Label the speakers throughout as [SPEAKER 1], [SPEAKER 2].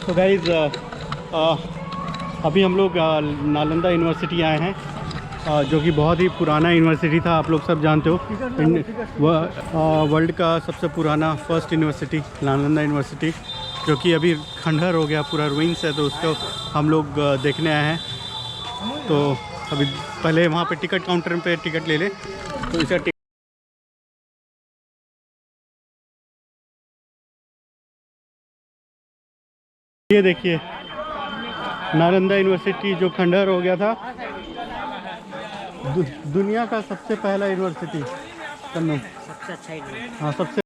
[SPEAKER 1] तो गाइज अभी हम लोग नालंदा यूनिवर्सिटी आए हैं, जो कि बहुत ही पुराना यूनिवर्सिटी था। आप लोग सब जानते हो वर्ल्ड का सबसे पुराना फर्स्ट यूनिवर्सिटी नालंदा यूनिवर्सिटी, जो कि अभी खंडहर हो गया, पूरा रुइंस है। तो उसको हम लोग देखने आए हैं। तो अभी पहले वहाँ पे टिकट काउंटर पे टिकट ले लें। तो इसका ये देखिए नालंदा यूनिवर्सिटी जो खंडहर हो गया था, दुनिया का सबसे पहला यूनिवर्सिटी कन्नू,
[SPEAKER 2] सबसे अच्छा
[SPEAKER 1] हाँ सबसे।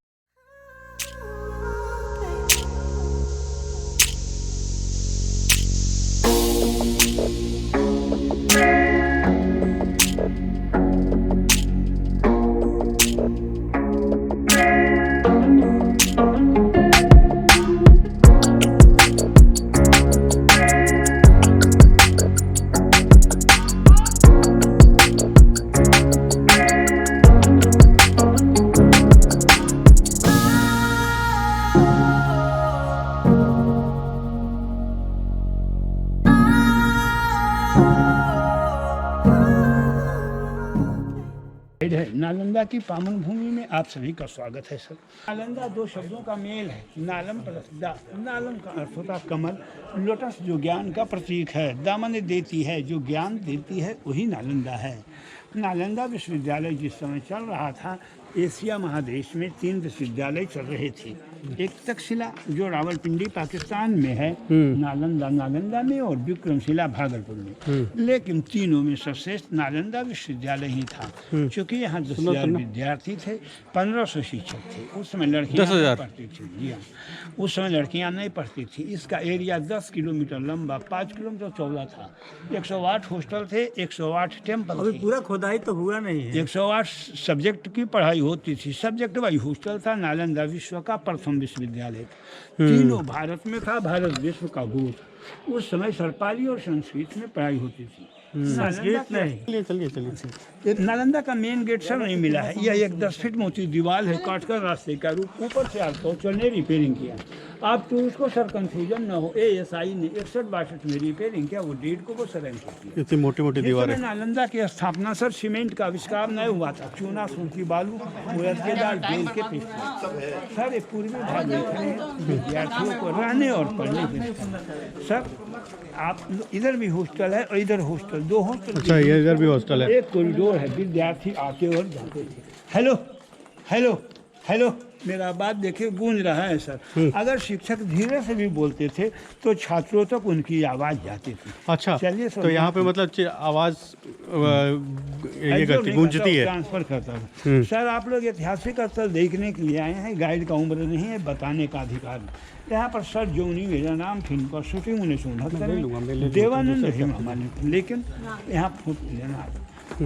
[SPEAKER 3] है नालंदा की पावन भूमि में आप सभी का स्वागत है सर। नालंदा दो शब्दों का मेल है, नालम प्लस दा। नालम का अर्थ होता है कमल, लोटस जो ज्ञान का प्रतीक है, दामन देती है जो ज्ञान देती है, वही नालंदा है। नालंदा विश्वविद्यालय जिस समय चल रहा था, एशिया महादेश में 3 विश्वविद्यालय चल रहे थे। एक तक्षशिला जो रावलपिंडी पाकिस्तान में है, नालंदा में, और विक्रमशिला भागलपुर में। लेकिन तीनों में सबश्रेष्ठ नालंदा विश्वविद्यालय ही था, क्योंकि यहाँ 10,000 विद्यार्थी थे, 1500 शिक्षक थे। उस समय लड़कियाँ पढ़ती थी, जी हाँ, उस समय लड़कियाँ नहीं पढ़ती थी। इसका एरिया 10 किलोमीटर लंबा, 5 किलोमीटर चौड़ा था। 108 हॉस्टल थे, 108 टेम्पल थे।
[SPEAKER 2] पूरा खुदाई तो हुआ नहीं है।
[SPEAKER 3] 108 सब्जेक्ट की पढ़ाई होती थी, सब्जेक्ट वाइज हॉस्टल था। नालंदा विश्व का प्रथम विश्वविद्यालय था, तीनों भारत में था, भारत विश्व का गुरु। उस समय सरपाली और संस्कृत में पढ़ाई होती थी, संस्कृत नहीं। चलिए नालंदा का मेन गेट सर नहीं मिला है। यह एक 10 फीट मोटी दीवार है, काटकर रास्ते का रूप ऊपर से आपको चलने रिपेयरिंग किया। आप तो उसको सर कंफ्यूजन न हो, ASI ने 61-62 में रिपेयरिंग किया, वो डेट को वो सरेंडर किया।
[SPEAKER 1] इतनी मोटी मोटी दीवार है।
[SPEAKER 3] नालंदा की स्थापना सर सीमेंट का आविष्कार नहीं हुआ था, चूना सूखी बालू उड़द के दाल बेल के पीस सर। एक पूर्वी भाग विद्यार्थियों को रहने और पढ़ने के सर। आप इधर भी हॉस्टल है और इधर हॉस्टल, 2 हॉस्टल।
[SPEAKER 1] अच्छा, ये इधर भी हॉस्टल है।
[SPEAKER 3] एक कॉरिडोर है, विद्यार्थी आते और जाते थे। हेलो हेलो हेलो, मेरा बात देखिए गूंज रहा है सर। अगर शिक्षक धीरे से भी बोलते थे तो छात्रों तक उनकी आवाज़ जाती थी।
[SPEAKER 1] अच्छा,
[SPEAKER 3] चलिए
[SPEAKER 1] तो यहाँ पे मतलब आवाज़ ये करती, गूंजती है,
[SPEAKER 3] ट्रांसफर करता है। सर आप लोग ऐतिहासिक स्थल देखने के लिए आए हैं, गाइड का उम्र नहीं है, बताने का अधिकार है। यहाँ पर सर जोनी मेरा नाम फिल्म का शूटिंग 1969 देवानंद हमारे, लेकिन यहाँ फुट लेना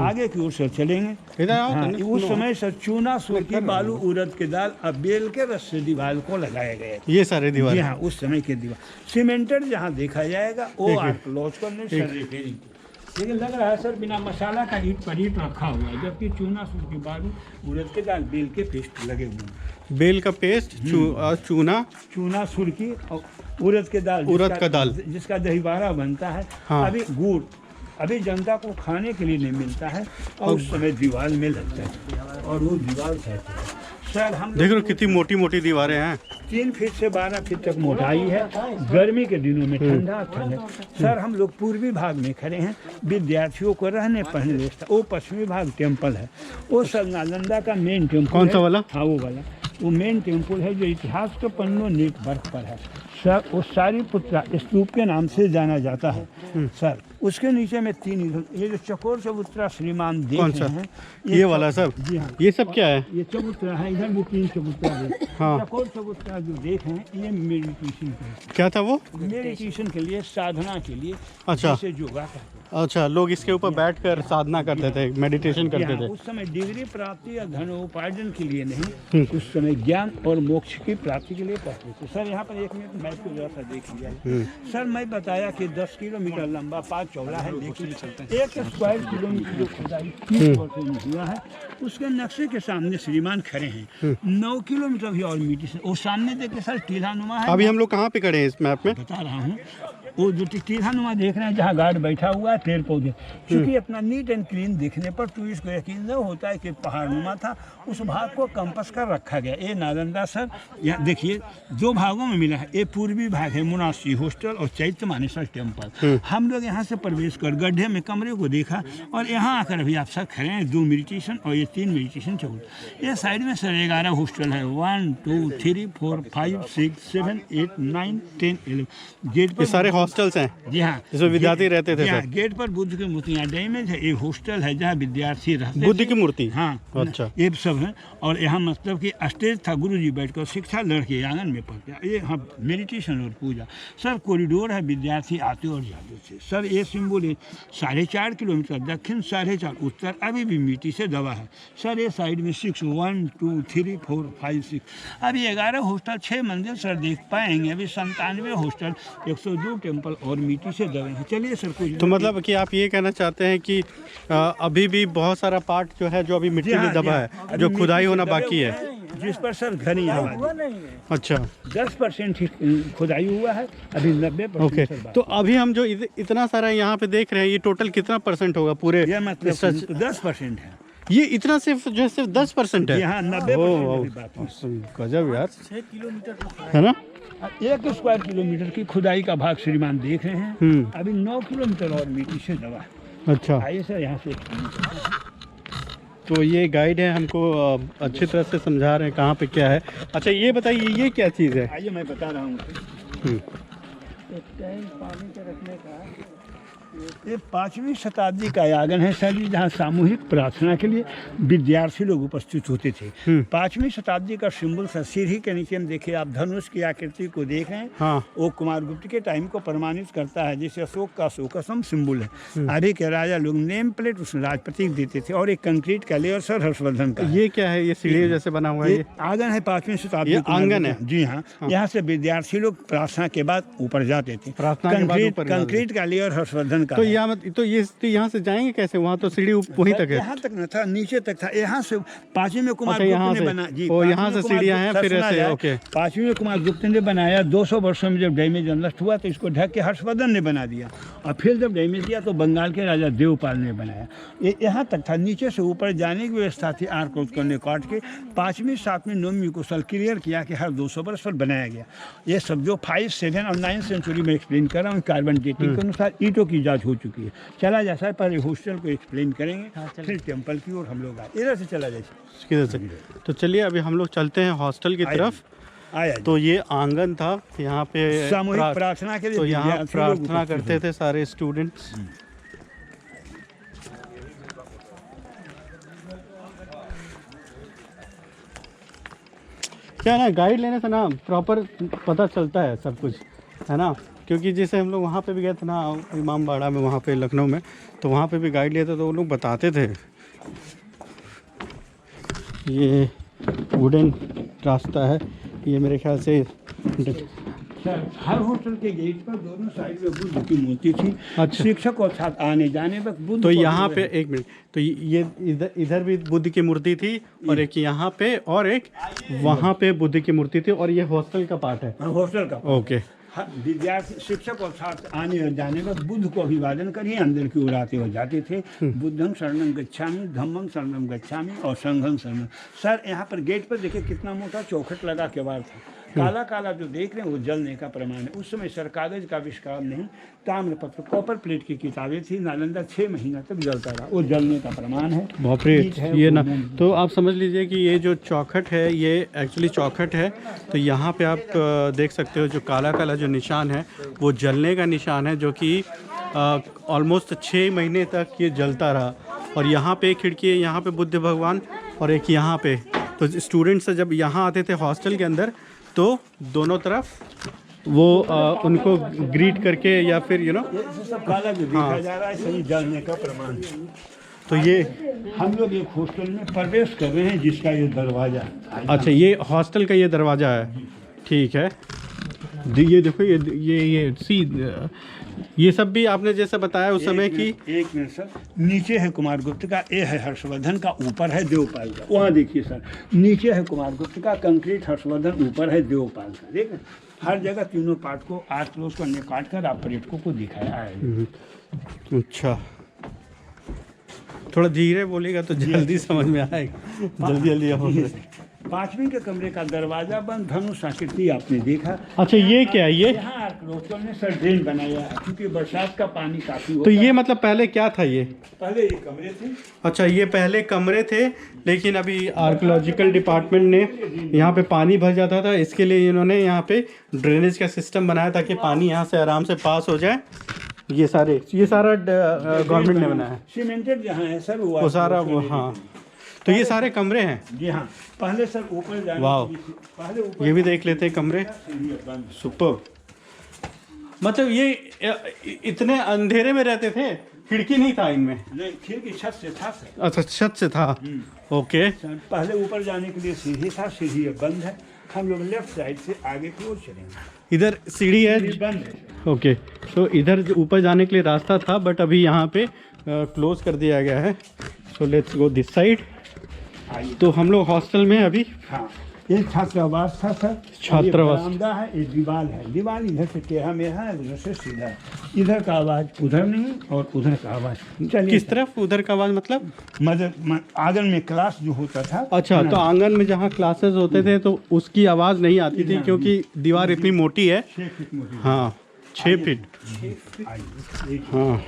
[SPEAKER 3] आगे की ओर से चलेंगे। हाँ, उस समय सर चूना सूखी बालू उड़द के दाल अब बेल के रस से दीवार को लगाए गए।
[SPEAKER 1] ये सारे दीवार,
[SPEAKER 3] हाँ, उस समय के दीवार सीमेंटेड जहाँ देखा जाएगा वो आर्कियोलॉजिकल ने सर रिपेयरिंग। लेकिन लग रहा है सर बिना मसाला का ईंट पर ईंट रखा हुआ है, जबकि चूना सूखी बालू उड़द के दाल बेल के पेस्ट लगे हुए हैं।
[SPEAKER 1] बेल का पेस्ट,
[SPEAKER 3] चूना सुरखी और उड़द के दाल, जिसका दहीबारा बनता है। हाँ। अभी गुड़ अभी जनता को खाने के लिए नहीं मिलता है, और उस समय दीवार में लगता है, और वो दीवार सर हम
[SPEAKER 1] देख रहे हो कितनी मोटी मोटी दीवारें हैं।
[SPEAKER 3] 3 फीट से 12 फीट तक मोटाई है। गर्मी के दिनों में ठंडा ठंड है। सर हम लोग पूर्वी भाग में खड़े हैं, विद्यार्थियों को रहने पढ़ने व्यवस्था। वो पश्चिमी भाग टेम्पल है, वो सर नालंदा का मेन टेम्पल।
[SPEAKER 1] कौन सा वाला?
[SPEAKER 3] हाँ वो वाला, वो मेन टेम्पल है जो इतिहास के पन्नों नेटवर्क पर है सर। वो सारीपुत्रा स्तूप के नाम से जाना जाता है सर। उसके नीचे में 3 ये जो चकोर चबूतरा श्रीमान देख रहे हैं,
[SPEAKER 1] ये वाला सब।
[SPEAKER 3] जी हाँ,
[SPEAKER 1] ये सब क्या है?
[SPEAKER 3] ये चबूतरा है, इधर भी 3 चबूतरा है।
[SPEAKER 1] हाँ।
[SPEAKER 3] चकोर चबूतरा जो देख रहे हैं, ये मेडिटेशन के,
[SPEAKER 1] क्या था वो?
[SPEAKER 3] मेडिटेशन के लिए, साधना के लिए।
[SPEAKER 1] अच्छा,
[SPEAKER 3] जैसे योगा करते हैं
[SPEAKER 1] अच्छा, लोग इसके ऊपर बैठकर साधना करते थे, मेडिटेशन करते थे।
[SPEAKER 3] उस समय डिग्री प्राप्ति या धनोपार्जन के लिए नहीं, उस समय ज्ञान और मोक्ष की प्राप्ति के लिए पढ़ते थे। सर यहाँ पर 1 मिनट मैप को जरा देख लिया। सर मैं बताया कि 10 किलोमीटर लंबा, 5 चौड़ा है, लेकिन 1 स्क्वायर किलोमीटर जो खुदाई 30% हुआ है, उसके नक्शे के सामने श्रीमान खड़े हैं। 9 किलोमीटर भी और मिट्टी से, वो सामने देखिए सर टीलानुमा है।
[SPEAKER 1] अभी हम लोग कहाँ पे खड़े हैं इस मैप में?
[SPEAKER 3] बता रहा हूँ, वो जो टीलानुमा देख रहे हैं जहाँ गार्ड बैठा हुआ है, पेड़ पौधे, क्योंकि अपना नीट एंड क्लीन देखने पर टूरिस्ट को यकीन न होता है कि पहाड़नुमा था, उस भाग को कंपास कर रखा गया। ये नालंदा सर, यहाँ देखिए 2 भागों में मिला है। ये पूर्वी भाग है मोनास्ट्री हॉस्टल और चैत्य मानेश्वर टेम्पल। हम लोग यहाँ से प्रवेश कर गड्ढे में कमरे को देखा और यहाँ आकर अभी आप सर खड़े हैं। 2 मेडिटेशन और ये 3 मेडिटेशन चौक। ये साइड में सर 11 हॉस्टल है, 1 2 3 4 5 6 7 8 9 10 11। गेट पर
[SPEAKER 1] सारे हॉस्टल्स हैं
[SPEAKER 3] जी हाँ,
[SPEAKER 1] जिसमें विद्यार्थी रहते थे सर।
[SPEAKER 3] गेट पर बुद्ध की मूर्तियाँ डैमेज है। एक हॉस्टल है जहाँ विद्यार्थी रहते थे।
[SPEAKER 1] बुद्ध की मूर्ति?
[SPEAKER 3] हाँ,
[SPEAKER 1] अच्छा,
[SPEAKER 3] ये सब है। और यहाँ मतलब कि स्टेज था, गुरुजी बैठकर शिक्षा लड़के आंगन में पढ़ते। ये हाँ मेडिटेशन और पूजा। सर कॉरिडोर है, विद्यार्थी आते और जाते थे। सर ये सिंबल है 4.5 किलोमीटर दक्षिण, 4.5 उत्तर, अभी भी मिट्टी से दबा है। सर ये साइड में 6 1 2 3 4 5 6 अभी 11 हॉस्टल, 6 मंदिर सर देख पाएंगे। अभी 97 हॉस्टल, 102 टेम्पल और मिट्टी से दबे हैं। चलिए सर कुछ
[SPEAKER 1] तो मतलब कि आप ये कहना चाहते हैं कि अभी भी बहुत सारा पार्ट जो है जो अभी मिट्टी में दबा है, जो खुदाई होना बाकी है,
[SPEAKER 3] जिस पर सर घनी आबादी।
[SPEAKER 1] अच्छा,
[SPEAKER 3] 10% ही खुदाई हुआ है, अभी 90%।
[SPEAKER 1] ओके, तो अभी हम जो इतना सारा यहाँ पे देख रहे हैं, ये टोटल कितना % होगा पूरे?
[SPEAKER 3] ये मतलब 10% है।
[SPEAKER 1] ये इतना सिर्फ 10% है?
[SPEAKER 3] यहाँ 90%
[SPEAKER 1] गजब यार, 6 किलोमीटर है ना?
[SPEAKER 3] 1 स्क्वायर किलोमीटर की खुदाई का भाग श्रीमान देख रहे हैं। अभी 9 किलोमीटर और मिट्टी से दबा है।
[SPEAKER 1] अच्छा,
[SPEAKER 3] आइए सर यहाँ से।
[SPEAKER 1] तो ये गाइड है, हमको अच्छी तरह से समझा रहे हैं कहाँ पे क्या है। अच्छा ये बताइए, ये क्या चीज़ है?
[SPEAKER 3] आइए मैं बता रहा हूँ। एक टैंक पानी के रखने का, ये 5वीं शताब्दी का आंगन है सर जी, जहाँ सामूहिक प्रार्थना के लिए विद्यार्थी लोग उपस्थित होते थे। 5वीं शताब्दी का सिंबल सर, सीढ़ी के नीचे में देखिए आप धनुष की आकृति को देख रहे हैं।
[SPEAKER 1] हाँ।
[SPEAKER 3] वो कुमार गुप्त के टाइम को प्रमाणित करता है, जैसे अशोक का अशोकसम सिंबल है। अभी के राजा लोग नेम प्लेट उस राज प्रतीक देते थे। और एक कंक्रीट का लेयर सर हर्षवर्धन का।
[SPEAKER 1] ये क्या है? ये सीढ़ी जैसे बना हुआ है? ये
[SPEAKER 3] आंगन है 5वीं शताब्दी।
[SPEAKER 1] ये आंगन है?
[SPEAKER 3] जी हाँ। यहाँ से विद्यार्थी लोग प्रार्थना के बाद ऊपर जाते थे।
[SPEAKER 1] प्रार्थना के बाद ऊपर
[SPEAKER 3] कंक्रीट का लेयर हर्षवर्धन का।
[SPEAKER 1] तो ये यहाँ से जाएंगे कैसे? वहाँ तो सीढ़ी वहीं तक है।
[SPEAKER 3] यहाँ तक न था, नीचे तक था। यहाँ से 5वीं में कुमार
[SPEAKER 1] अच्छा,
[SPEAKER 3] गुप्त ने बना जी।
[SPEAKER 1] यहाँ से सीढ़ियाँ हैं, फिर ऐसे। ओके,
[SPEAKER 3] 5वीं में कुमार गुप्त ने बनाया। 200 वर्षों में जब डैमेज नष्ट हुआ तो इसको ढक के हर्षवर्धन ने बना दिया। और फिर जब डैमेज दिया तो बंगाल के राजा देवपाल ने बनाया। ये यहाँ तक था। नीचे से ऊपर जाने की व्यवस्था थी। आर्क करने काट के 5वीं 7वीं 9वीं को सल क्लियर किया कि हर 200 वर्ष पर बनाया गया। ये सब जो 5, 7 और 9 सेंचुरी में एक्सप्लेन कर रहा हूँ, कार्बन डेटिंग के अनुसार ईंटों की जाँच हो चुकी है। चला जा सर, पहले हॉस्टल को एक्सप्लेन करेंगे, फिर टेम्पल की ओर हम लोग आए। इधर से चला जाए
[SPEAKER 1] किधर से? तो चलिए अभी हम लोग चलते हैं हॉस्टल की तरफ।
[SPEAKER 3] आया
[SPEAKER 1] तो ये आंगन था, यहाँ पे
[SPEAKER 3] सामूहिक प्रार्थना के लिए।
[SPEAKER 1] तो यहाँ प्रार्थना करते थे सारे स्टूडेंट्स। क्या ना, गाइड लेने से ना प्रॉपर पता चलता है सब कुछ, है ना? क्योंकि जैसे हम लोग वहाँ पे भी गए थे ना, इमाम बाड़ा में, वहाँ पे लखनऊ में, तो वहाँ पे भी गाइड लिए थे तो वो लोग बताते थे। ये वुडन रास्ता है, ये मेरे ख्याल से
[SPEAKER 3] हर होटल के गेट पर दोनों साइड में बुद्ध की मूर्ति थी।
[SPEAKER 1] अच्छा।
[SPEAKER 3] शिक्षक और छात्र आने जाने वक्त बुद्ध।
[SPEAKER 1] तो यहाँ पे 1 मिनट, तो ये इधर भी बुद्ध की मूर्ति थी, और एक यहाँ पे, और एक वहाँ पे बुद्ध की मूर्ति थी, और ये हॉस्टल का पार्ट है।
[SPEAKER 3] हॉस्टल का।
[SPEAKER 1] ओके।
[SPEAKER 3] विद्यार्थी, शिक्षक और छात्र आने और जाने वक्त बुद्ध को अभिवादन करिए अंदर की ओर आते और जाते थे। बुद्धं शरणं गच्छामि, धम्मं शरणं गच्छामि और संघं शरणं। सर यहाँ पर गेट पर देखिए कितना मोटा चौखट लगा केवाड़ था। काला काला जो देख रहे हैं वो जलने का प्रमाण है। उस समय सर कागज का आविष्कार नहीं, ताम्रपत्र कॉपर प्लेट की किताबें थी। नालंदा 6 महीना तक जलता रहा, वो जलने का प्रमाण है।
[SPEAKER 1] बाप रे, ये ना, तो आप समझ लीजिए कि ये जो चौखट है ये एक्चुअली चौखट है। तो यहाँ पे आप देख सकते हो जो काला काला जो निशान है वो जलने का निशान है, जो कि ऑलमोस्ट 6 महीने तक ये जलता रहा। और यहाँ पे एक खिड़की है, यहाँ पे बुद्ध भगवान, और एक यहाँ पे। तो स्टूडेंट्स जब यहाँ आते थे हॉस्टल के अंदर, तो दोनों तरफ वो उनको ग्रीट करके या फिर
[SPEAKER 3] ये सब काला जो देखा जा रहा है सही जलने का प्रमाण है।
[SPEAKER 1] तो ये
[SPEAKER 3] हम लोग एक हॉस्टल में प्रवेश कर रहे हैं जिसका ये दरवाजा है।
[SPEAKER 1] अच्छा, ये हॉस्टल का ये दरवाज़ा है, ठीक है। ये देखो ये सी ये सब भी आपने जैसे बताया उस समय की।
[SPEAKER 3] एक मिनट सर, नीचे है कुमार गुप्त का, ये है हर्षवर्धन का, ऊपर है देवपाल का। वहाँ देखिए सर, नीचे है कुमार गुप्त का कंक्रीट हर्षवर्धन, ऊपर है देवपाल का। देखें हर जगह तीनों पार्ट को 8 क्लोज को काट कर आप पर्यटकों को दिखाया है।
[SPEAKER 1] अच्छा, थोड़ा धीरे बोलेगा तो जल्दी समझ में आएगा, जल्दी हो।
[SPEAKER 3] 5वीं के कमरे का दरवाजा बंद, धनुष आकृति आपने देखा।
[SPEAKER 1] अच्छा, ये क्या है? ये
[SPEAKER 3] यहाँ लोकल ने सर ड्रेन बनाया है क्योंकि बरसात का पानी काफी होता
[SPEAKER 1] तो ये मतलब पहले क्या था? ये
[SPEAKER 3] पहले ये कमरे थे।
[SPEAKER 1] अच्छा, ये पहले कमरे थे, लेकिन अभी आर्कियोलॉजिकल डिपार्टमेंट ने यहाँ पे पानी भर जाता था, इसके लिए इन्होंने यहाँ पे ड्रेनेज का सिस्टम बनाया ताकि पानी यहाँ से आराम से पास हो जाए। ये सारा गवर्नमेंट ने बनाया है।
[SPEAKER 3] सीमेंटेड जहाँ है सर
[SPEAKER 1] वो सारा वो, हाँ। तो ये सारे कमरे हैं
[SPEAKER 3] जी हाँ। पहले सर ऊपर जाने
[SPEAKER 1] वाह,
[SPEAKER 3] पहले ऊपर
[SPEAKER 1] ये भी देख लेते हैं कमरे। सुपर। मतलब ये इतने अंधेरे में रहते थे, खिड़की नहीं था इनमें?
[SPEAKER 3] नहीं, खिड़की छत से था सर।
[SPEAKER 1] अच्छा, छत से था। ओके।
[SPEAKER 3] पहले ऊपर जाने के लिए सीढ़ी था, सीढ़ी अब बंद है। हम लोग लेफ्ट साइड से आगे की ओर चलेंगे।
[SPEAKER 1] इधर सीढ़ी है,
[SPEAKER 3] बंद है।
[SPEAKER 1] ओके। तो इधर ऊपर जाने के लिए रास्ता था, बट अभी यहाँ पे क्लोज कर दिया गया है। So let's go this side. तो हम लोग हॉस्टल में अभी।
[SPEAKER 3] हाँ, ये छात्रावास था सर।
[SPEAKER 1] छात्रावास।
[SPEAKER 3] बरामदा है, एक दीवार है। दीवार इधर से टेढ़ा मेढ़ा है, उधर से सीधा है। इधर का आवाज उधर नहीं और उधर का आवाज। चलिए,
[SPEAKER 1] किस तरफ? उधर का आवाज मतलब
[SPEAKER 3] आंगन में क्लास जो होता था।
[SPEAKER 1] अच्छा, तो आंगन में जहाँ क्लासेस होते थे तो उसकी आवाज़ नहीं आती थी क्योंकि दीवार इतनी मोटी है।
[SPEAKER 3] 6 फीट मोटी।
[SPEAKER 1] हाँ, 6 फीट। हाँ।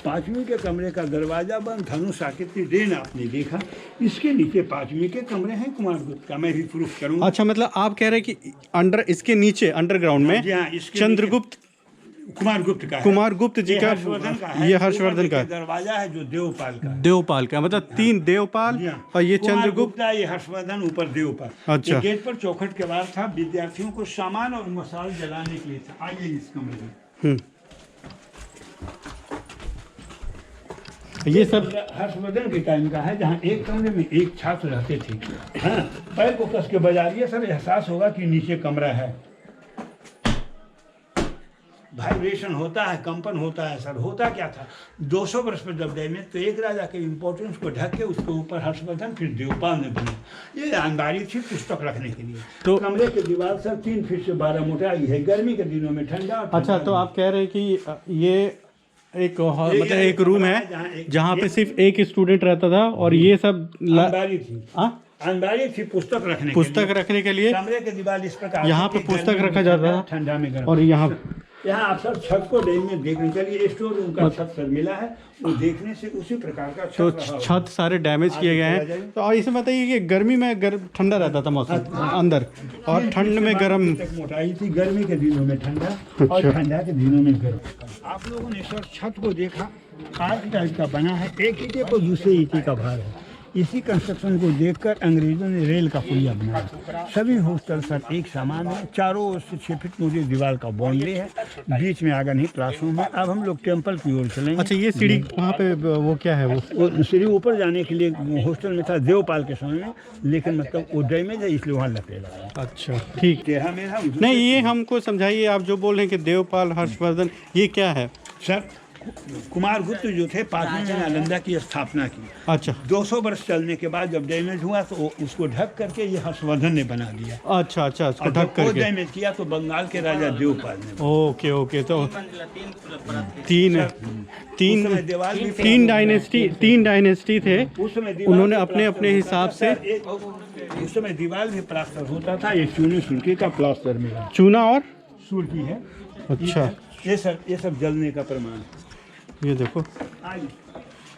[SPEAKER 3] 5वीं के कमरे का दरवाजा बंद, धनुष आकृति ड्रेन आपने देखा। इसके नीचे 5वीं के कमरे हैं कुमार गुप्त का, मैं भी प्रूफ करूंगा।
[SPEAKER 1] अच्छा, मतलब आप कह रहे हैं कि इसके नीचे अंडरग्राउंड में
[SPEAKER 3] चंद्रगुप्त कुमार गुप्त का है।
[SPEAKER 1] कुमार गुप्त जी का, ये हर्षवर्धन का
[SPEAKER 3] दरवाजा है जो
[SPEAKER 1] देवपाल का मतलब 3 देवपाल और ये चंद्रगुप्त,
[SPEAKER 3] ये हर्षवर्धन, ऊपर देवपाल।
[SPEAKER 1] अच्छा।
[SPEAKER 3] गेट पर चौखट के बाद था, विद्यार्थियों को सामान और मसाल जलाने के लिए था। आइए इस कमरे में। ये सब हर्षवर्धन के टाइम का है, जहाँ एक कमरे में एक छात्र रहते थे। हाँ, पैर को कस के बजाइए सर, एहसास होगा कि नीचे कमरा है। वाइब्रेशन होता है, कंपन होता है सर। होता क्या था, 200 वर्ष पर जब डैमेज, तो एक राजा के इम्पोर्टेंस को ढक के उसके ऊपर हर्षवर्धन फिर देवपाल ने बना। ये अलमारी थी पुस्तक रखने के लिए। तो कमरे की दीवार सर 3 फीट से 12 मोटाई है। गर्मी के दिनों में ठंडा।
[SPEAKER 1] अच्छा, तो आप कह रहे हैं कि ये एक मतलब एक रूम है जहाँ पे सिर्फ एक स्टूडेंट रहता था और ये सब
[SPEAKER 3] अलमारी थी। अलमारी थी पुस्तक रखने के लिए। कमरे के दीवार इस प्रकार,
[SPEAKER 1] यहाँ पे पुस्तक रखा जाता था,
[SPEAKER 3] ठंडा में गर्म।
[SPEAKER 1] और यहाँ
[SPEAKER 3] आप सर छत को डैम में देखने चलिए, स्टोर रूम का छत सर मिला है, वो देखने से उसी प्रकार का
[SPEAKER 1] तो छत सारे डैमेज किए गए हैं। तो और इसे बताइए कि गर्मी में ठंडा रहता था मौसम अंदर, और ठंड में गर्म।
[SPEAKER 3] मोटाई थी, गर्मी के दिनों में ठंडा और ठंडा के दिनों में गर्म। आप लोगों ने सर छत को देखा, आर्क टाइप का बना है, एक ईंटे को दूसरे ईंटे का भार है। इसी कंस्ट्रक्शन को देखकर अंग्रेजों ने रेल का पुलिया बनाया। सभी हॉस्टल सर एक समान है, चारों ओर से 6 फीट मुझे दीवार का बाउंड्री है, बीच में आंगन ही क्लासरूम है। अब हम लोग टेम्पल की ओर चलेंगे।
[SPEAKER 1] अच्छा, ये सीढ़ी वहाँ पे वो क्या है?
[SPEAKER 3] वो सीढ़ी ऊपर जाने के लिए हॉस्टल में था देवपाल के समय में, लेकिन मतलब वो डैमेज है इसलिए वहाँ लपेटा।
[SPEAKER 1] अच्छा, ठीक।
[SPEAKER 3] मेरा
[SPEAKER 1] नहीं, ये हमको समझाइए, आप जो बोल रहे हैं कि देवपाल हर्षवर्धन, ये क्या है
[SPEAKER 3] सर? कुमार गुप्त जो थे 5वीं में नालंदा की स्थापना की।
[SPEAKER 1] अच्छा,
[SPEAKER 3] 200 वर्ष चलने के बाद जब डैमेज हुआ तो उसको ढक करके ये हर्षवर्धन ने बना दिया।
[SPEAKER 1] अच्छा, उसको ढक करके
[SPEAKER 3] डैमेज किया तो बंगाल के राजा देवपाल ने।
[SPEAKER 1] ओके। तो तीन डायनेस्टी थे, उन्होंने अपने अपने हिसाब से।
[SPEAKER 3] उस समय दीवार भी प्लास्टर होता था, ये चूने सुर्खी का प्लास्टर मिला।
[SPEAKER 1] चूना और
[SPEAKER 3] सुर्खी है।
[SPEAKER 1] अच्छा,
[SPEAKER 3] ये सब जलने का प्रमाण।
[SPEAKER 1] ये देखो,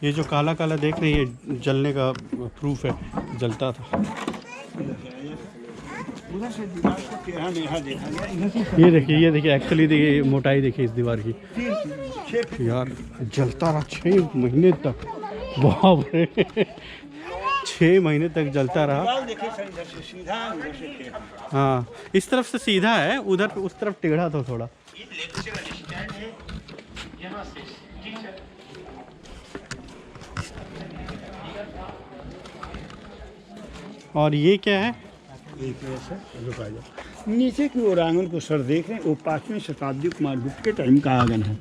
[SPEAKER 1] ये जो काला काला देख रहे हैं, ये जलने का प्रूफ है, जलता था।
[SPEAKER 3] उधर से दीवार को टेढ़ा मेढ़ा देखा गया।
[SPEAKER 1] ये देखिए एक्चुअली देखिए मोटाई देखिए इस दीवार की।
[SPEAKER 3] 6 फीट
[SPEAKER 1] यार, जलता रहा 6 महीने तक। बाप रे। 6 महीने तक जलता रहा।
[SPEAKER 3] दीवार देखिए सर, इधर से सीधा उधर से टेढ़ा।
[SPEAKER 1] हाँ, इस तरफ से सीधा है, उधर उस तरफ टेढ़ा था थोड़ा।
[SPEAKER 4] ये लेक्चर स्टैंड है यहाँ से, ठीक है।
[SPEAKER 1] और ये क्या है?
[SPEAKER 3] एक मिनट सर, रुका जाओ। नीचे की ओर आंगन को सर देख रहे हैं, वो 5वीं शताब्दी कुमार गुप्त के टाइम का आंगन है।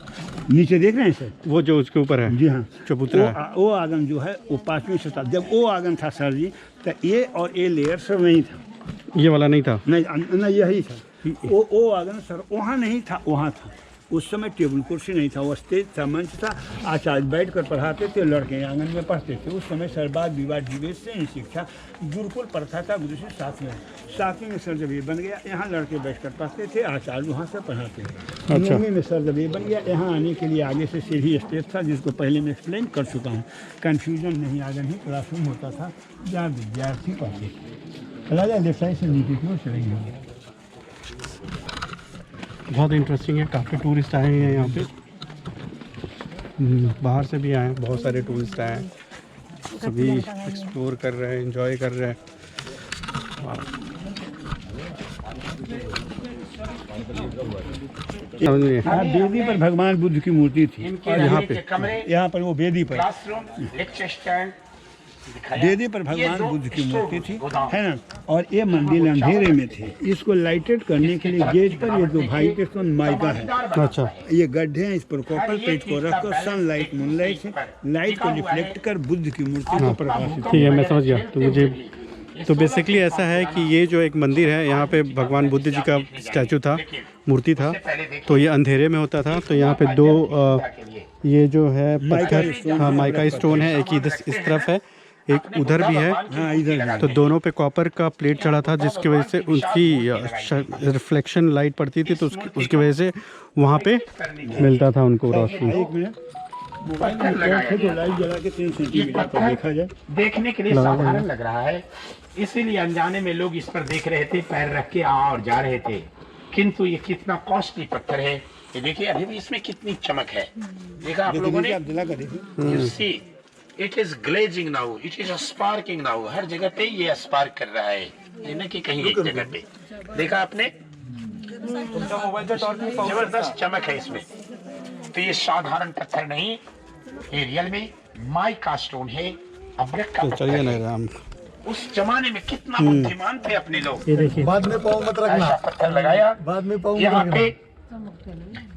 [SPEAKER 3] नीचे देख रहे हैं सर?
[SPEAKER 1] वो जो उसके ऊपर है,
[SPEAKER 3] जी हाँ,
[SPEAKER 1] चबूतरा है।
[SPEAKER 3] वो आंगन जो है वो 5वीं शताब्दी, जब वो आंगन था सर जी, तो ये और ये लेयर सर नहीं था।
[SPEAKER 1] ये वाला नहीं था?
[SPEAKER 3] नहीं, यही था। वो आंगन सर वहाँ नहीं था, वहाँ था। उस समय टेबल कुर्सी नहीं था, वो स्टेज था, मंच था, आचार्य बैठ कर पढ़ाते थे, लड़के आंगन में पढ़ते थे। उस समय सर्वाद विवाह दिवेश से ही शिक्षा, गुरुकुल प्रथा था, गुरु से 7वीं में सर जब ये बन गया, यहाँ लड़के बैठ कर पढ़ते थे, आचार्य वहाँ से पढ़ाते थे। 9वीं में सर जब ये बन गया, यहाँ आने के लिए आगे से सीढ़ी स्टेज था, जिसको पहले मैं एक्सप्लेन कर चुका हूँ। कन्फ्यूजन नहीं, आगे नहीं क्लासरूम होता था जहाँ विद्यार्थी पढ़ते थे। राजा देसाई से नीचे की ओर चलेंगे।
[SPEAKER 1] बहुत इंटरेस्टिंग है, काफ़ी टूरिस्ट आए हैं यहाँ पे। बाहर से भी आए हैं, बहुत सारे टूरिस्ट आए हैं, सभी एक्सप्लोर कर रहे हैं, एंजॉय कर रहे हैं।
[SPEAKER 3] वेदी पर भगवान बुद्ध की मूर्ति थी।
[SPEAKER 1] यहाँ पे
[SPEAKER 4] कमरे,
[SPEAKER 3] यहाँ पर वो वेदी पर,
[SPEAKER 4] क्लासरूम, लेक्चर स्टैंड
[SPEAKER 3] वेदी पर भगवान बुद्ध की मूर्ति थी, है ना। और ये मंदिर अंधेरे में थे, इसको लाइटेड करने के लिए गेट पर ये जो भाई के सन माइका है,
[SPEAKER 1] अच्छा,
[SPEAKER 3] ये गड्ढे हैं, इस पर कॉपर प्लेट को रखकर सनलाइट मूनलाइट से लाइट को रिफ्लेक्ट कर बुद्ध की मूर्ति को प्रकाशित।
[SPEAKER 1] ठीक है, मैं समझ गया। तो मुझे तो बेसिकली ऐसा है कि ये जो एक मंदिर है, यहाँ पे भगवान बुद्ध जी का स्टैचू था, मूर्ति था, तो ये अंधेरे में होता था। तो यहाँ पे 2 ये जो है पत्थर, हाँ, माइका स्टोन है, एक इधर इस तरफ है, एक उधर भी है।
[SPEAKER 3] हाँ, इधर
[SPEAKER 1] तो दोनों पे कॉपर का प्लेट चढ़ा था, जिसकी वजह से उनकी रिफ्लेक्शन लाइट पड़ती थी, तो उसकी वजह से वहाँ पे मिलता था उनको रोशनी।
[SPEAKER 3] एक मिनट, मोबाइल में तो लाइट जला के 3 सेंटीमीटर पर देखा जाए,
[SPEAKER 4] देखने के लिए साधारण लग रहा है, इसीलिए अनजाने में लोग इस पर देख रहे थे, पैर रख के आ और जा रहे थे। किंतु ये कितना कॉस्टली पत्थर है, ये देखिए अभी भी इसमें कितनी चमक है। देखा आप लोगों ने?
[SPEAKER 3] आप जला कर देखिए।
[SPEAKER 4] You see, it is glazing now, it is sparking now। हर जगह पे ये स्पार्क कर रहा है, ये न कि कहीं एक जगह पे। देखा आपने? जबरदस्त चमक है इसमें। तो ये साधारण पत्थर नहीं, ये रियल में माइका स्टोन है, अब्रक का पत्थर
[SPEAKER 1] चलिए ना
[SPEAKER 4] है।
[SPEAKER 1] राम,
[SPEAKER 4] उस जमाने में कितना बुद्धिमान थे अपने लोग।
[SPEAKER 1] ये देखिए,
[SPEAKER 5] बाद में पाँव मत रखना,
[SPEAKER 4] ऐसा पत्थर लगाया,
[SPEAKER 5] बाद में पाँव मत
[SPEAKER 4] यहाँ
[SPEAKER 5] रखना।
[SPEAKER 4] पे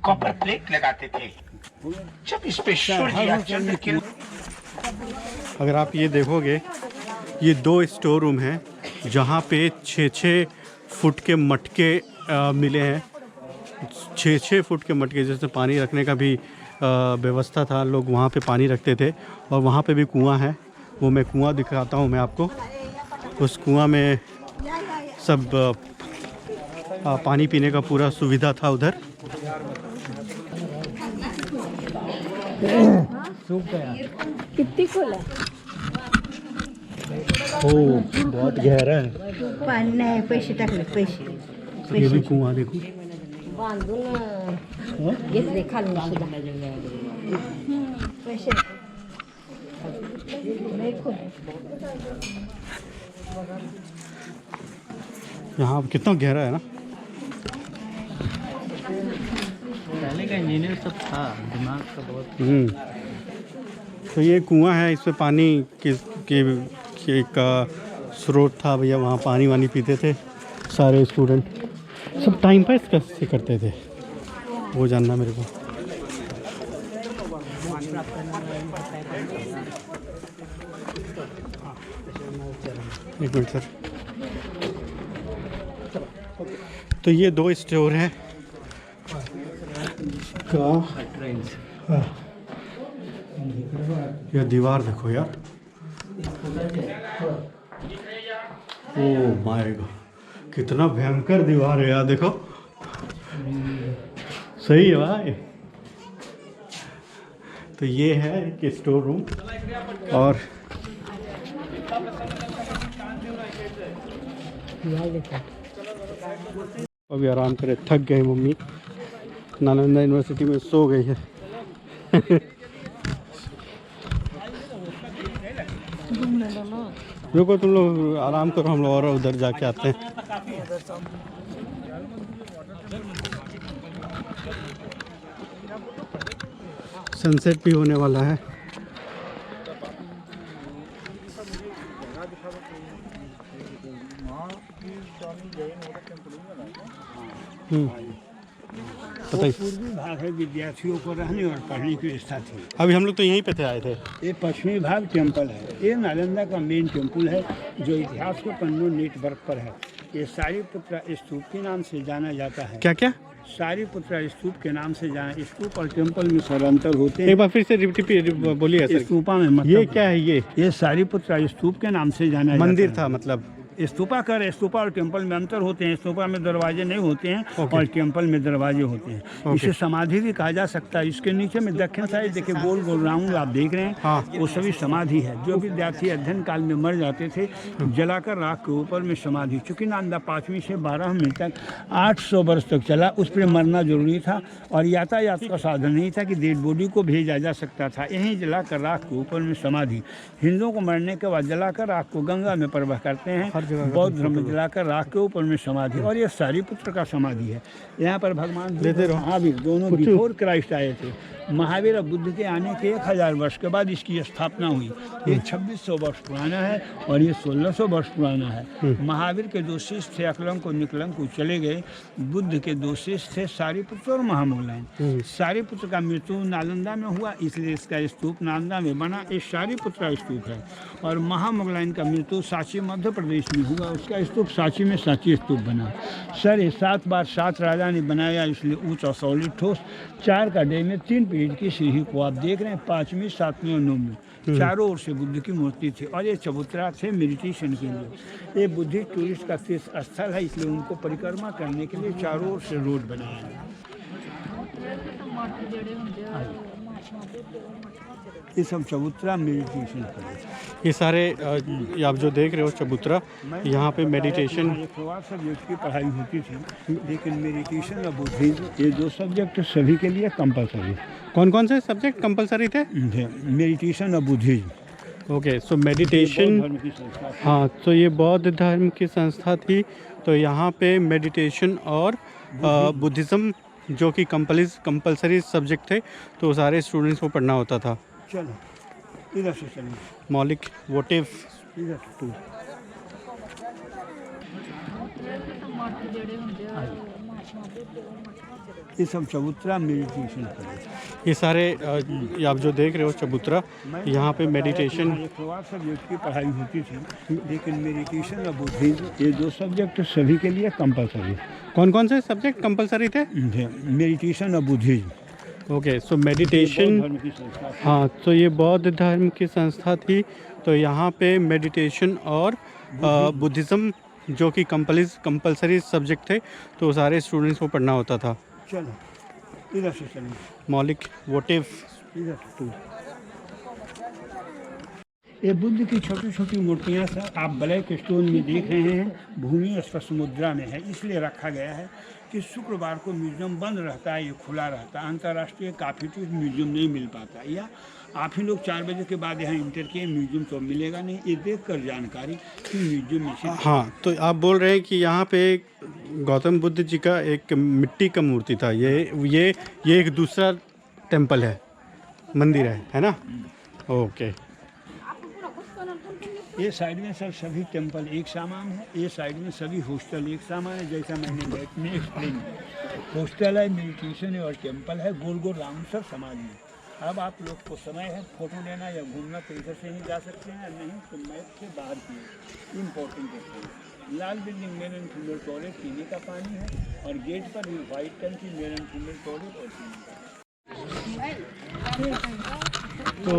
[SPEAKER 4] कॉपर प्लेट लगाते थे, जब इस पे सूर्य या चंद्र किरण।
[SPEAKER 1] अगर आप ये देखोगे, ये 2 स्टोर रूम हैं, जहाँ पे 6-6 फुट के मटके मिले हैं। 6-6 फुट के मटके, जैसे पानी रखने का भी व्यवस्था था, लोग वहाँ पे पानी रखते थे। और वहाँ पे भी कुआं है, वो मैं कुआं दिखाता हूँ मैं आपको। उस कुआं में सब पानी पीने का पूरा सुविधा था उधर।
[SPEAKER 6] कितनी खोला?
[SPEAKER 1] ओ, बहुत गहरा है।
[SPEAKER 6] पाणी नाही, पैसे टाकले, पैसे
[SPEAKER 1] ये भी कुआं देखो,
[SPEAKER 6] बांधून घेतले खालून सुद्धा पैसे नाही खोल।
[SPEAKER 1] यहाँ कितना गहरा है ना।
[SPEAKER 2] पहले का इंजीनियर सब था, दिमाग का बहुत।
[SPEAKER 1] तो ये कुआं है, इसमें पानी के का स्रोत था भैया। वहाँ पानी वानी पीते थे सारे स्टूडेंट, सब टाइम पास कैसे करते थे वो जानना मेरे को। एक मिनट सर। तो ये 2 स्टोर हैं का। यह दीवार देखो यार, ओह माय गॉड, कितना भयंकर दीवार है यार, देखो। सही है भाई। तो ये है कि स्टोर रूम। और अभी आराम करे, थक गए मम्मी, नालंदा यूनिवर्सिटी में सो गई है। रुको तुम लोग आराम करो, हम लोग और उधर जाके आते हैं। सनसेट भी होने वाला है। बताइए।
[SPEAKER 3] पूर्वी भाग है विद्यार्थियों को रहने और पढ़ने की व्यवस्था थी।
[SPEAKER 1] अभी हम लोग तो यहीं पे थे, आए थे।
[SPEAKER 3] ये पश्चिमी भाग टेम्पल है। ये नालंदा का मेन टेम्पल है जो इतिहास के पन्नों नेटवर्क पर है। ये सारीपुत्र स्तूप के नाम से जाना जाता है।
[SPEAKER 1] क्या क्या?
[SPEAKER 3] सारीपुत्र स्तूप के नाम से जाना। स्तूप और टेम्पल में सर अंतर होते हैं।
[SPEAKER 1] एक बार फिर से रिपीट बोलिए सर।
[SPEAKER 3] स्तूपा में मतलब
[SPEAKER 1] ये क्या है? ये
[SPEAKER 3] सारीपुत्र स्तूप के नाम से जाना
[SPEAKER 1] मंदिर
[SPEAKER 3] जाता
[SPEAKER 1] था
[SPEAKER 3] है।
[SPEAKER 1] मतलब?
[SPEAKER 3] स्तूपा और टेम्पल में अंतर होते हैं। स्तूपा में दरवाजे नहीं होते हैं और टेम्पल में दरवाजे होते हैं। इसे समाधि भी कहा जा सकता है। इसके नीचे में दक्षिण साइड देखिए गोल गोल राउंड आप देख रहे हैं,
[SPEAKER 1] हाँ।
[SPEAKER 3] वो सभी समाधि है। जो विद्यार्थी अध्ययन काल में मर जाते थे जलाकर राख के ऊपर में समाधि। चूँकि नालंदा 5वीं से 12वीं तक 800 वर्ष तक चला, उस पर मरना जरूरी था और यातायात का साधन नहीं था कि डेड बॉडी को भेजा जा सकता था। यहीं जलाकर राख के ऊपर में समाधि। हिंदुओं को मरने के बाद जलाकर राख को गंगा में प्रवाह करते हैं। बौद्ध धर्म जलाकर राख के ऊपर में समाधि। और ये सारीपुत्र का समाधि है। यहाँ पर भगवान महावीर दोनों बिफोर क्राइस्ट आए थे। महावीर और बुद्ध के आने के 1000 वर्ष के बाद इसकी स्थापना हुई। ये 2600 वर्ष पुराना है और ये 1600 वर्ष पुराना है। महावीर के 2 शिष्य थे, अकलंक और निकलंक, चले गए। बुद्ध के 2 शिष्य थे, सारीपुत्र और महामोगलायन। सारीपुत्र का मृत्यु नालंदा में हुआ, इसलिए इसका स्तूप नालंदा में बना। ये सारीपुत्र स्तूप है। और महामोगलायन का मृत्यु सांची मध्य प्रदेश में हुआ, उसका स्तूप सांची में सांची स्तूप बना। सर ये 7 बार 7 राजा ने बनाया, इसलिए ऊंचा सॉलिड ठोस। 4 का डे में 3 पीढ़ी की सीढ़ी को आप देख रहे हैं। 5वीं 7वीं और 9वीं चारों ओर से बुद्ध की मूर्ति थी। और ये चबूतरा थे मेडिटेशन के लिए। ये बुद्धिस्ट टूरिस्ट का तीर्थ स्थल है, इसलिए उनको परिक्रमा करने के लिए चारों ओर से रोड बनाया है। ये सब चबूतरा मेडिटेशन कर।
[SPEAKER 1] ये सारे आप जो देख रहे हो चबूतरा, यहाँ पे मेडिटेशन
[SPEAKER 3] सब्जेक्ट की पढ़ाई होती थी, लेकिन मेडिटेशन और बुद्धिज्म ये 2 सब्जेक्ट सभी के लिए कंपलसरी।
[SPEAKER 1] कौन कौन से सब्जेक्ट कंपलसरी थे?
[SPEAKER 3] मेडिटेशन और बुद्धिज्म।
[SPEAKER 1] ओके, सो मेडिटेशन, हाँ, तो ये बौद्ध धर्म की संस्था थी। तो यहाँ पे मेडिटेशन और बुद्धिज़्म जो कि कंपलसरी सब्जेक्ट थे, तो सारे स्टूडेंट्स को पढ़ना होता था।
[SPEAKER 3] चलो इधर से चलिए।
[SPEAKER 1] मौलिक वोटिव
[SPEAKER 3] इधर से ये सब चबूतरा मेडिटेशन कर।
[SPEAKER 1] ये सारे आप जो देख रहे हो चबूतरा, यहाँ पे मेडिटेशन
[SPEAKER 3] सब्जेक्ट की पढ़ाई होती थी, लेकिन मेडिटेशन और बुद्धिज्म ये 2 सब्जेक्ट सभी के लिए कंपलसरी।
[SPEAKER 1] कौन कौन से सब्जेक्ट कंपलसरी थे?
[SPEAKER 3] मेडिटेशन और बुद्धिज्म।
[SPEAKER 1] ओके, सो मेडिटेशन, हाँ, तो ये बौद्ध धर्म की संस्था थी। तो यहाँ पे मेडिटेशन और बुद्धिज़्म जो कि कंपलसरी सब्जेक्ट थे, तो सारे स्टूडेंट्स को पढ़ना होता था।
[SPEAKER 3] चलो इधर से चलिए।
[SPEAKER 1] मौलिक वोटिव
[SPEAKER 3] इधर से ये बुद्ध की छोटी छोटी मूर्तियाँ सर आप ब्लैक स्टोन में देख रहे हैं। भूमि स्पर्श मुद्रा में है, इसलिए रखा गया है कि शुक्रवार को म्यूजियम बंद रहता है, ये खुला रहता है। अंतर्राष्ट्रीय काफ़ी चीज़ म्यूजियम नहीं मिल पाता, या आप ही लोग 4 बजे के बाद यहाँ इंटर किए, म्यूजियम तो मिलेगा नहीं। ये देख कर जानकारी कि म्यूजियम में।
[SPEAKER 1] हाँ, तो आप बोल रहे हैं कि यहाँ पे गौतम बुद्ध जी का एक मिट्टी का मूर्ति था। ये एक दूसरा टेम्पल है, मंदिर है ना? ओके।
[SPEAKER 3] ये साइड में सर सभी टेम्पल एक सामान है, ये साइड में सभी हॉस्टल एक सामान है। जैसा मैंने बैठ में एक्सप्लेन किया, हॉस्टल है, मेडिटेशन है और टेम्पल है। गोल गोल राउंड सर समाज में। अब आप लोग को समय है फोटो लेना या घूमना, तो इधर से ही जा सकते हैं, नहीं तो मैप से बाहर की इम्पोर्टेंट है। लाल building male and female toilet, पीने का पानी है। और गेट पर भी व्हाइट टंकी, मेल एंड फीमेल टॉयलेट और पीने का।
[SPEAKER 1] तो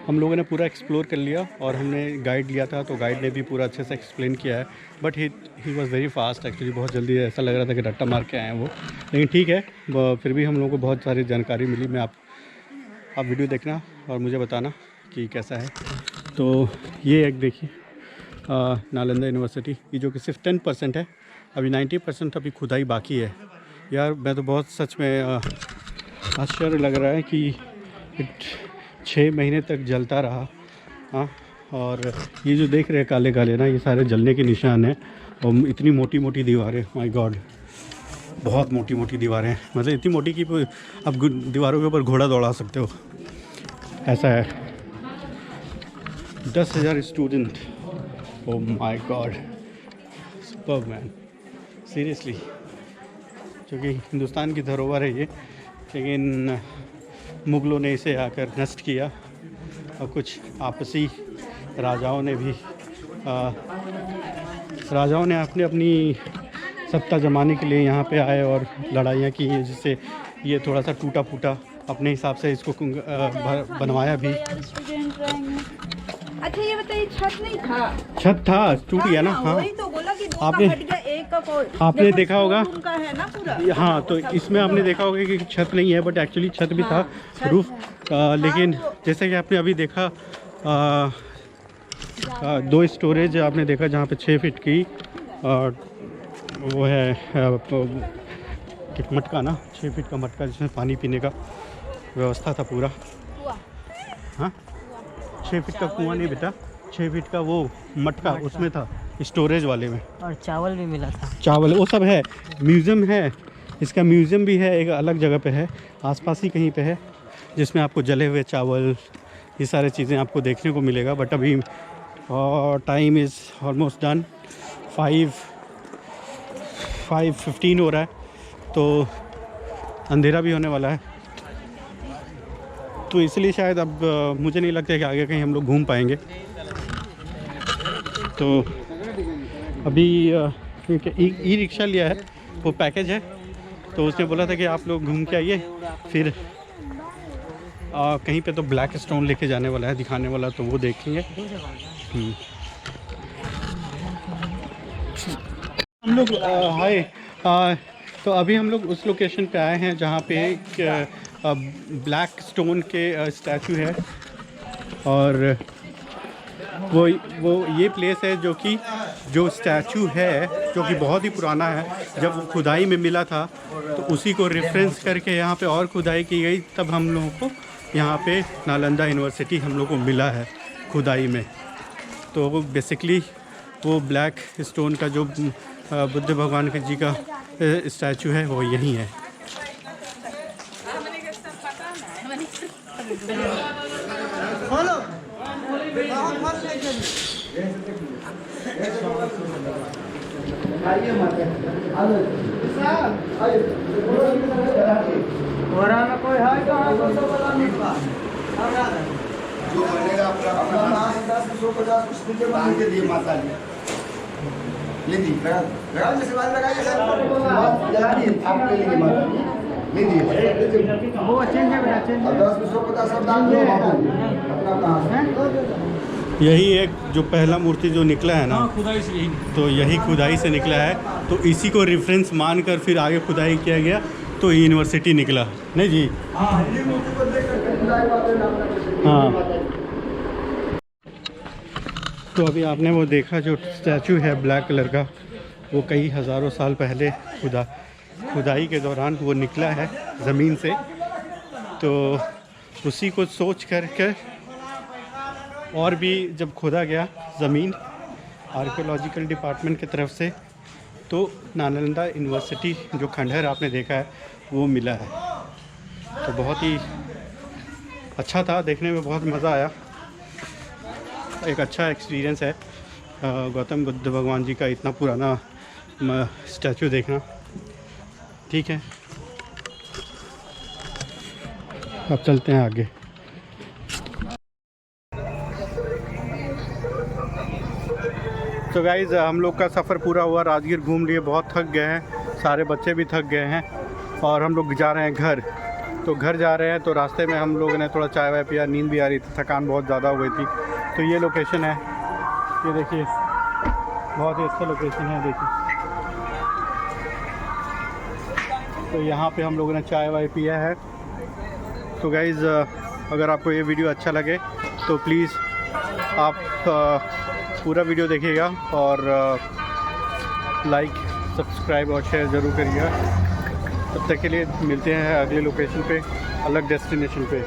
[SPEAKER 1] हम लोगों ने पूरा एक्सप्लोर कर लिया और हमने गाइड लिया था, तो गाइड ने भी पूरा अच्छे से एक्सप्लेन किया है। But he was very fast actually, बहुत जल्दी, ऐसा लग रहा था कि रट्टा मार के आए हैं वो। लेकिन ठीक है, फिर भी हम लोगों को बहुत सारी जानकारी मिली। मैं आप वीडियो देखना और मुझे बताना कि कैसा है। तो ये एक देखिए नालंदा यूनिवर्सिटी, ये जो कि सिर्फ 10% है, अभी 90% अभी खुदाई बाकी है। यार मैं तो बहुत सच में आश्चर्य लग रहा है कि 6 महीने तक जलता रहा। हाँ, और ये जो देख रहे हैं काले काले ना, ये सारे जलने के निशान हैं। और इतनी मोटी मोटी दीवारें, माय गॉड, बहुत मोटी मोटी दीवारें हैं। मतलब इतनी मोटी कि आप दीवारों के ऊपर घोड़ा दौड़ा सकते हो, ऐसा है। 10,000 student, oh my God, superb man, seriously. क्योंकि हिंदुस्तान की धरोहर है ये, लेकिन मुग़लों ने इसे आकर नष्ट किया और कुछ आपसी राजाओं ने भी अपनी सत्ता जमाने के लिए यहाँ पे आए और लड़ाइयाँ की, जिससे ये थोड़ा सा टूटा फूटा अपने हिसाब से इसको बनवाया भी।
[SPEAKER 6] अच्छा ये बताइए, छत नहीं था?
[SPEAKER 1] छत था, टूट गया ना। हाँ,
[SPEAKER 6] वही तो बोला कि दो
[SPEAKER 1] आपने
[SPEAKER 6] का हट गया, एक का
[SPEAKER 1] आपने देखा होगा,
[SPEAKER 6] उनका है ना पूरा।
[SPEAKER 1] हाँ, तो इसमें आपने देखा होगा कि छत नहीं है, बट एक्चुअली छत भी था, रूफ। लेकिन जैसे कि आपने अभी देखा, 2 स्टोरेज आपने देखा जहाँ पे 6 फीट की वो है एक मटका ना, 6 फीट का मटका, जिसमें पानी पीने का व्यवस्था था पूरा। हाँ, 6 फीट का कुआं नहीं बेटा, 6 फीट का वो मटका उसमें था, स्टोरेज वाले में।
[SPEAKER 2] और चावल भी मिला था।
[SPEAKER 1] चावल वो सब है, म्यूज़ियम है, इसका म्यूज़ियम भी है, एक अलग जगह पे है, आसपास ही कहीं पे है, जिसमें आपको जले हुए चावल, ये सारी चीज़ें आपको देखने को मिलेगा। बट अभी टाइम इज़ ऑलमोस्ट डन, 5:15 हो रहा है, तो अंधेरा भी होने वाला है। तो इसलिए शायद अब मुझे नहीं लगता कि आगे कहीं हम लोग घूम पाएंगे। तो अभी ई रिक्शा लिया है, वो पैकेज है, तो उसने बोला था कि आप लोग घूम के आइए, फिर कहीं पे तो ब्लैक स्टोन लेके जाने वाला है, दिखाने वाला, तो वो देखेंगे। हम लोग हाय, तो अभी हम लोग उस लोकेशन पे आए हैं जहाँ पे एक ब्लैक स्टोन के स्टैचू है, और वो ये प्लेस है जो स्टैचू है, जो कि बहुत ही पुराना है। जब वो खुदाई में मिला था तो उसी को रेफरेंस करके यहाँ पे और खुदाई की गई, तब हम लोगों को यहाँ पे नालंदा यूनिवर्सिटी हम लोग को मिला है खुदाई में। तो वो बेसिकली वो ब्लैक स्टोन का जो बुद्ध भगवान के जी का स्टैचू है, वो यही है।
[SPEAKER 2] कोई है
[SPEAKER 5] जो बनेगा अपना 10, 150 कुछ दीजिए, मान के दिए माता जी, ले दी लगा जैसे बात लगाइए सर, जला दिए आप ले लीजिए माता जी, ले दिए वो चेंज है बेटा, चेंज 10, 150 सब दान दो माता जी, अपना कहाँ है।
[SPEAKER 1] यही एक जो पहला मूर्ति जो निकला है ना, खुदाई से यही, तो यही खुदाई से निकला है, तो इसी को रेफरेंस मानकर फिर आगे खुदाई किया गया, तो यूनिवर्सिटी निकला, नहीं जी। हाँ, तो अभी आपने वो देखा जो स्टैचू है ब्लैक कलर का, वो कई हज़ारों साल पहले खुदाई के दौरान वो निकला है ज़मीन से। तो उसी को सोच करके और भी जब खोदा गया ज़मीन आर्कियोलॉजिकल डिपार्टमेंट की तरफ से, तो नालंदा यूनिवर्सिटी जो खंडहर आपने देखा है वो मिला है। तो बहुत ही अच्छा था, देखने में बहुत मज़ा आया, एक अच्छा एक्सपीरियंस है गौतम बुद्ध भगवान जी का इतना पुराना स्टैचू देखना। ठीक है, अब चलते हैं आगे। तो गाइज़ हम लोग का सफ़र पूरा हुआ, राजगीर घूम लिए, बहुत थक गए हैं, सारे बच्चे भी थक गए हैं, और हम लोग जा रहे हैं घर। तो घर जा रहे हैं, तो रास्ते में हम लोगों ने थोड़ा चाय वाय पिया, नींद भी आ रही थी, थकान बहुत ज़्यादा हो गई थी। तो ये लोकेशन है, ये देखिए, बहुत ही अच्छा लोकेशन है, देखिए। तो यहाँ पे हम लोगों ने चाय वाय पिया है। तो गाइज़ अगर आपको ये वीडियो अच्छा लगे तो प्लीज़ आप पूरा वीडियो देखिएगा, और लाइक, सब्सक्राइब और शेयर ज़रूर करिएगा। तब तक के लिए मिलते हैं अगले लोकेशन पे, अलग डेस्टिनेशन पे।